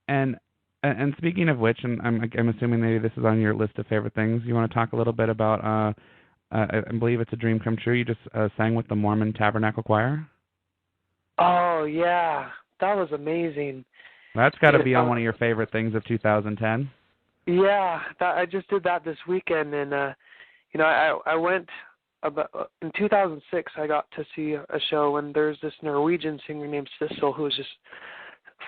And speaking of which, and I'm assuming maybe this is on your list of favorite things. You want to talk a little bit about? I believe it's a dream come true. You just sang with the Mormon Tabernacle Choir. Oh yeah, that was amazing. That's got to be on one of your favorite things of 2010. Yeah, I just did that this weekend, and I went about in 2006. I got to see a show, and there's this Norwegian singer named Sissel who was just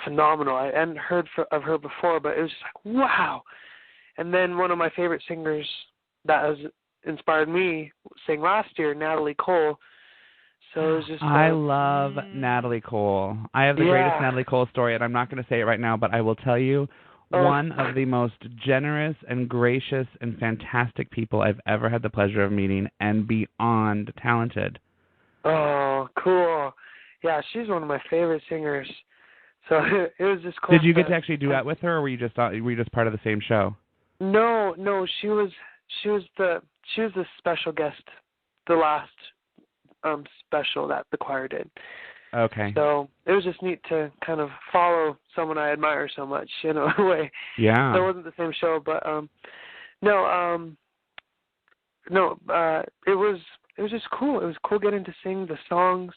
phenomenal. I hadn't heard of her before, but it was just like wow. And then one of my favorite singers that has inspired me sang last year, Natalie Cole. So it was just. I love Natalie Cole. I have the greatest Natalie Cole story, and I'm not going to say it right now, but I will tell you. One of the most generous and gracious and fantastic people I've ever had the pleasure of meeting, and beyond talented. Oh, cool. Yeah, she's one of my favorite singers. So it was just cool. Did you get to actually duet with her, or were you just part of the same show? No, she was the special guest, the last special that the choir did. Okay. So it was just neat to kind of follow someone I admire so much in a way. Yeah. So it wasn't the same show, but it was just cool. It was cool getting to sing the songs.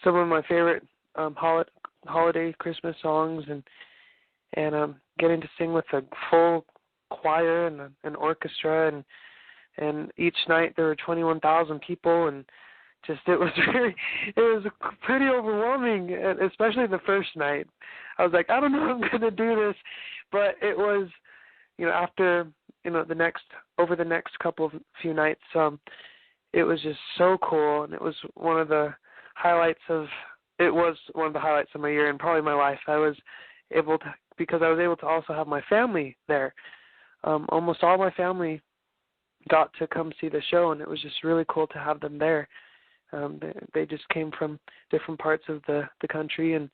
Some of my favorite holiday Christmas songs, and getting to sing with a full choir and an orchestra, and each night there were 21,000 people, and it was pretty overwhelming, especially the first night. I was like, I don't know if I'm going to do this, but it was, after, over the next few nights, it was just so cool, and it was one of the highlights of my year and probably my life. Because I was able to also have my family there. Almost all my family got to come see the show, and it was just really cool to have them there. They just came from different parts of the country, and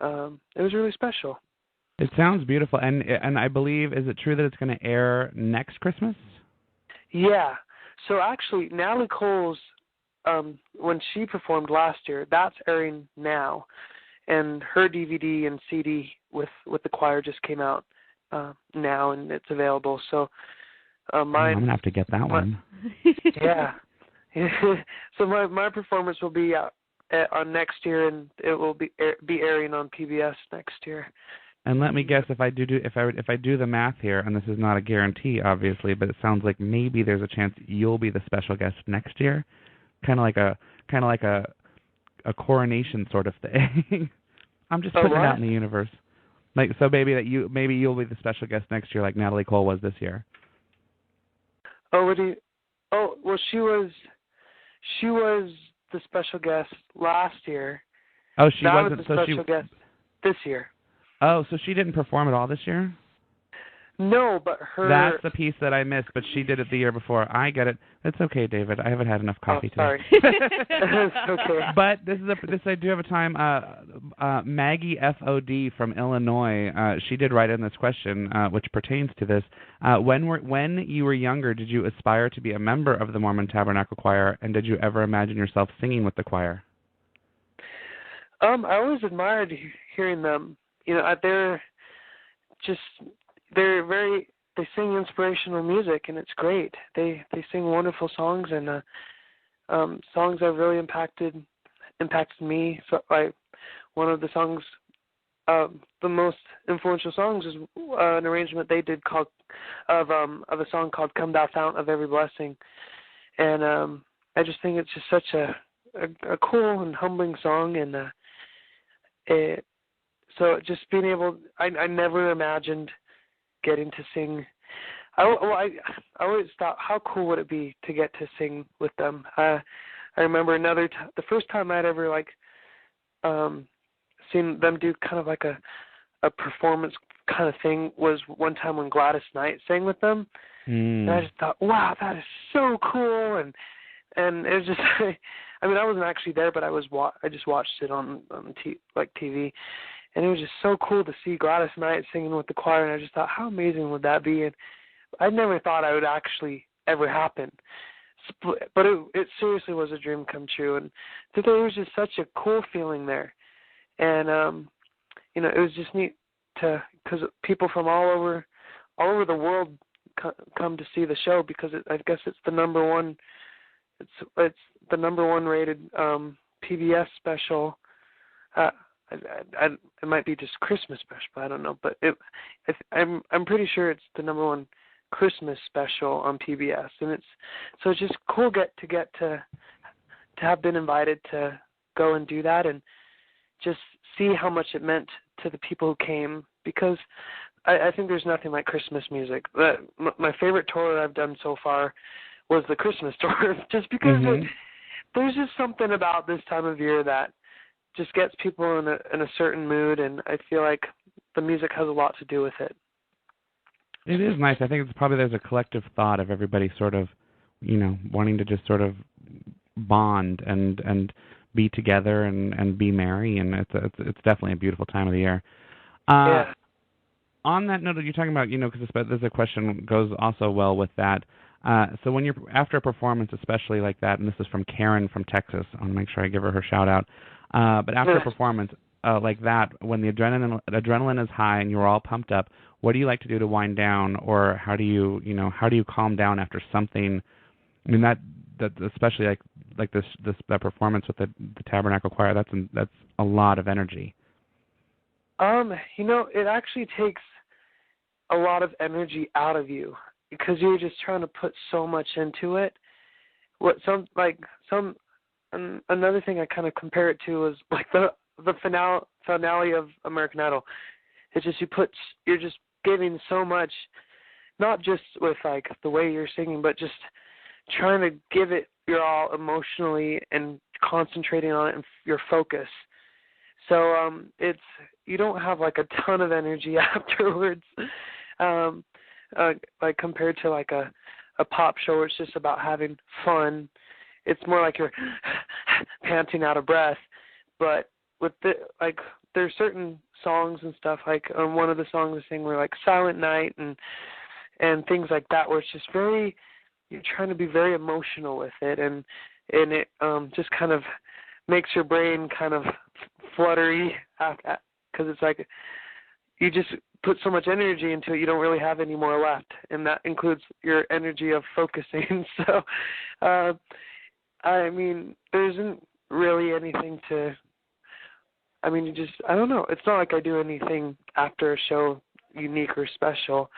it was really special. It sounds beautiful, and I believe, is it true that it's going to air next Christmas? Yeah. So actually, Natalie Cole's, when she performed last year, that's airing now, and her DVD and CD with the choir just came out now, and it's available. So I'm going to have to get that one. Yeah. So my performance will be on next year, and it will be airing on PBS next year. And let me guess, if I do the math here, and this is not a guarantee, obviously, but it sounds like maybe there's a chance you'll be the special guest next year, kind of like a coronation sort of thing. I'm just putting it out in the universe. So maybe you'll be the special guest next year, like Natalie Cole was this year. Well, she was the special guest last year. Oh, she wasn't. Was the special guest this year. Oh, so she didn't perform at all this year? No, but That's the piece that I missed, but she did it the year before. I get it. It's okay, David. I haven't had enough coffee today. Sorry. It's okay. But I do have a time. Maggie FOD from Illinois. She did write in this question, which pertains to this. When you were younger, did you aspire to be a member of the Mormon Tabernacle Choir, and did you ever imagine yourself singing with the choir? I always admired hearing them. They sing inspirational music, and it's great. They sing wonderful songs, and songs that really impacted me. So one of the songs, the most influential songs, is an arrangement they did of a song called "Come Thou Fount of Every Blessing," and I just think it's just such a cool and humbling song, and so just being able, I never imagined getting to sing. I always thought, how cool would it be to get to sing with them? I remember the first time I'd ever seen them do kind of like a performance kind of thing was one time when Gladys Knight sang with them, and I just thought, wow, that is so cool, and it was just, I wasn't actually there, but I just watched it on TV. And it was just so cool to see Gladys Knight singing with the choir, and I just thought, how amazing would that be? And I never thought it would actually ever happen. But it seriously was a dream come true, and there was just such a cool feeling there. and it was just neat because people from all over the world come to see the show because I guess it's the number one. It's the number one rated PBS special. It might be just Christmas special, I don't know, but I'm pretty sure it's the number one Christmas special on PBS, and it's just cool to have been invited to go and do that and just see how much it meant to the people who came, because I think there's nothing like Christmas music. My favorite tour I've done so far was the Christmas tour, just because there's just something about this time of year that just gets people in a certain mood, and I feel like the music has a lot to do with it. It is nice. I think there's a collective thought of everybody sort of, wanting to just sort of bond and be together and be merry, and it's definitely a beautiful time of the year. Yeah. On that note, you're talking about, because there's a question goes also well with that. So when you're after a performance, especially like that, and this is from Karen from Texas, I want to make sure I give her shout out. But after a performance like that, when the adrenaline is high and you're all pumped up, what do you like to do to wind down, or how do you calm down after something? I mean, that especially like that performance with the Tabernacle Choir, that's a lot of energy. It actually takes a lot of energy out of you because you're just trying to put so much into it. Another thing I kind of compare it to is like the finale of American Idol. It's just you're just giving so much, not just with like the way you're singing, but just trying to give it your all emotionally and concentrating on it and your focus. So you don't have like a ton of energy afterwards, like compared to like a pop show where it's just about having fun. It's more like you're panting out of breath. But with there's certain songs and stuff, like one of the songs I sing were like Silent Night and things like that, where it's just you're trying to be very emotional with it, and it just kind of makes your brain kind of fluttery, because it's like you just put so much energy into it, you don't really have any more left, and that includes your energy of focusing. So, I mean, there isn't really anything to. I mean, I don't know. It's not like I do anything after a show unique or special.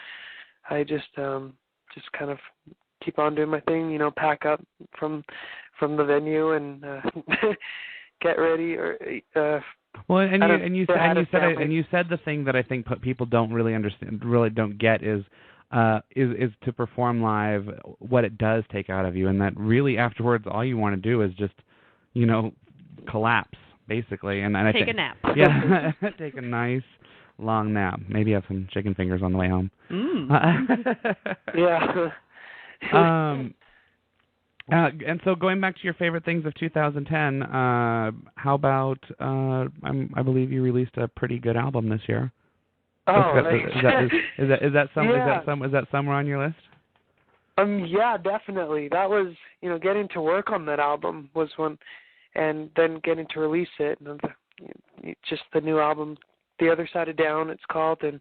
I just kind of keep on doing my thing, pack up from the venue and get ready or. You said the thing that I think people don't really understand, really don't get is to perform live what it does take out of you, and that really afterwards all you want to do is just collapse basically, and I take a nap. Yeah, take a nice long nap. Maybe have some chicken fingers on the way home. Yeah. And so going back to your favorite things of 2010, how about I believe you released a pretty good album this year. Oh, is that somewhere on your list? Yeah, definitely. That was, getting to work on that album was one, and then getting to release it, and just the new album, The Other Side of Down, it's called, and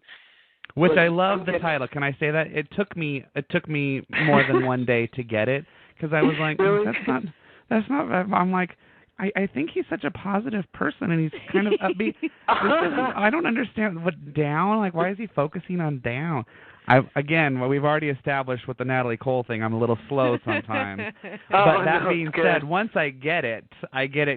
which I love the title. Can I say that it took me more than one day to get it, because I was like, really? that's not. I'm like, I think he's such a positive person, and he's kind of upbeat. I don't understand what down. Like, why is he focusing on down? We've already established with the Natalie Cole thing, I'm a little slow sometimes. But that being said, once I get it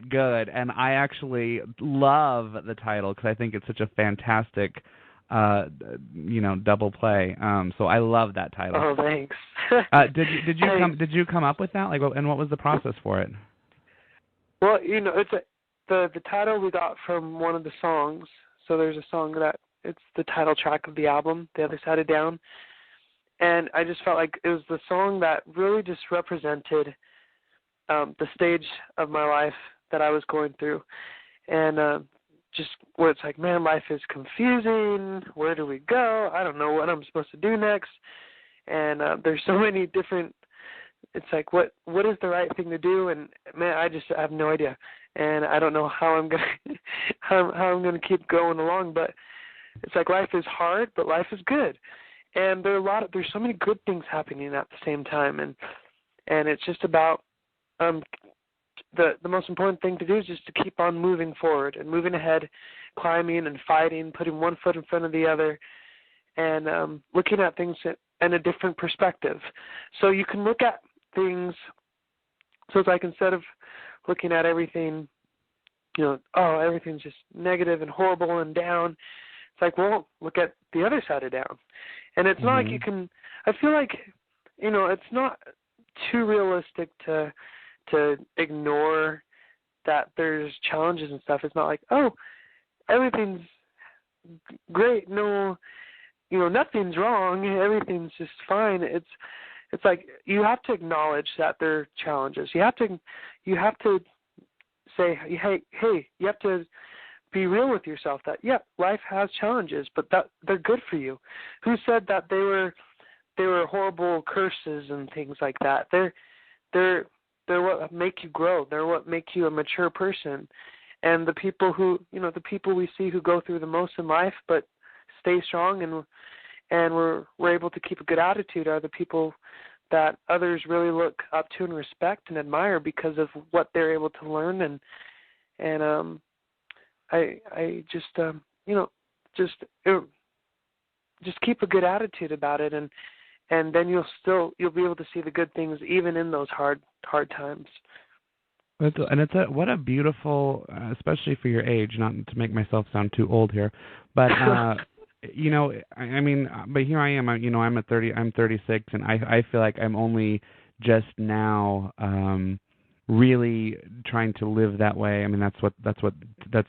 good, and I actually love the title because I think it's such a fantastic, double play. So I love that title. Oh, thanks. Did you come up with that? Like, and what was the process for it? Well, it's the title we got from one of the songs. So there's a song that it's the title track of the album, The Other Side of Down, and I just felt like it was the song that really just represented the stage of my life that I was going through, and just where it's like, man, life is confusing. Where do we go? I don't know what I'm supposed to do next, and there's so many different. It's like, what is the right thing to do? And man, I have no idea. and I don't know how I'm gonna how I'm gonna keep going along. But it's like life is hard, but life is good, and there's so many good things happening at the same time, and it's just about the most important thing to do is just to keep on moving forward and moving ahead, climbing and fighting, putting one foot in front of the other, and looking at things in a different perspective. So you can look at things. So it's like instead of looking at everything, everything's just negative and horrible and down, it's like, well, look at the other side of down. And it's not like you can, I feel like, it's not too realistic to ignore that there's challenges and stuff. It's not like, oh, everything's great, no, nothing's wrong, everything's just fine. It's like you have to acknowledge that there are challenges. You have to say, hey, you have to be real with yourself that life has challenges, but that they're good for you. Who said that they were horrible curses and things like that? They're what make you grow. They're what make you a mature person. And the people the people we see who go through the most in life but stay strong and we're able to keep a good attitude are the people that others really look up to and respect and admire because of what they're able to learn. And I just just keep a good attitude about it, and then you'll be able to see the good things even in those hard times. And what a beautiful, especially for your age, not to make myself sound too old here, but I mean, but here I am. I'm 36, and I feel like I'm only just now really trying to live that way. I mean, that's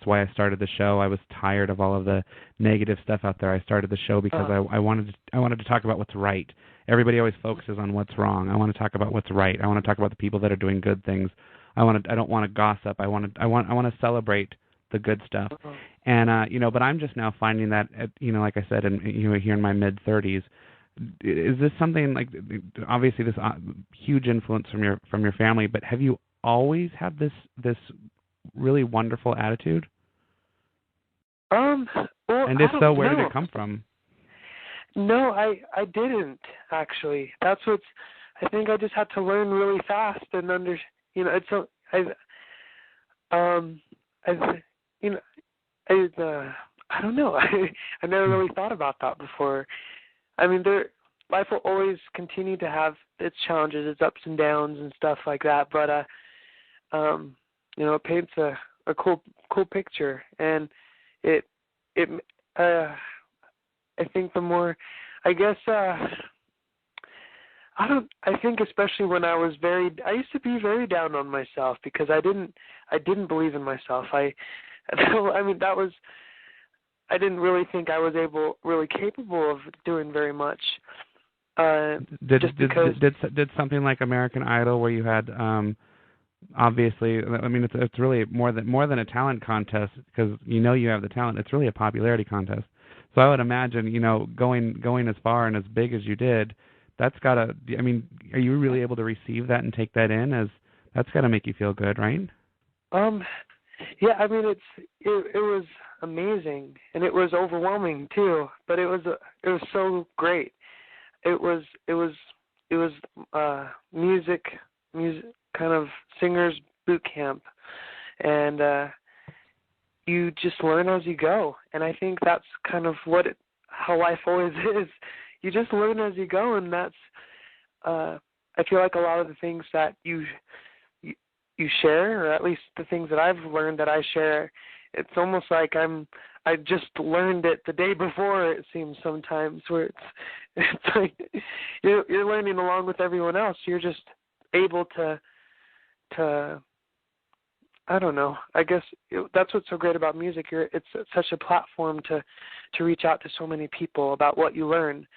why I started the show. I was tired of all of the negative stuff out there. I started the show because I wanted to talk about what's right. Everybody always focuses on what's wrong. I want to talk about what's right. I want to talk about the people that are doing good things. I don't want to gossip. I want to celebrate the good stuff. And but I'm just now finding that like I said, here in my mid-30s, is this something like, obviously this huge influence from your family, but have you always had this really wonderful attitude? Well, and if so, where did it come from? No, I didn't actually. I think I just had to learn really fast and I don't know. I never really thought about that before. I mean, life will always continue to have its challenges, its ups and downs and stuff like that. But it paints a cool picture, and I think the more, I guess, I think especially when I used to be very down on myself because I didn't believe in myself. I didn't really think I was really capable of doing very much. Did something like American Idol, where you had obviously, I mean, it's really more than a talent contest, because you have the talent. It's really a popularity contest. So I would imagine, going as far and as big as you did, that's gotta. I mean, are you really able to receive that and take that in? That's gotta make you feel good, right? Yeah, I mean, it was amazing, and it was overwhelming too. But it was so great. It was music kind of singers boot camp, and you just learn as you go. And I think that's kind of how life always is. You just learn as you go, and that's I feel like a lot of the things that you share, or at least the things that I've learned that I share, it's almost like I just learned it the day before, it seems sometimes, where it's like you're learning along with everyone else. You're just able to I don't know. I guess that's what's so great about music. It's such a platform to reach out to so many people about what you learn.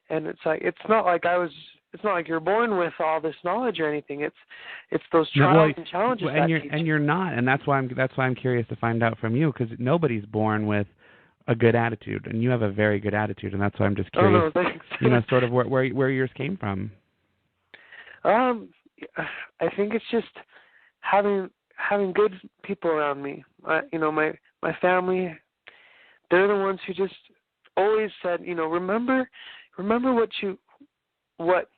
And it's not like you're born with all this knowledge or anything. It's those trials and challenges and you're not, and that's why I'm curious to find out from you, because nobody's born with a good attitude, and you have a very good attitude, and that's why I'm just curious. Oh, thanks. Sort of where yours came from. I think it's just having having good people around me. My family, they're the ones who just always said, remember what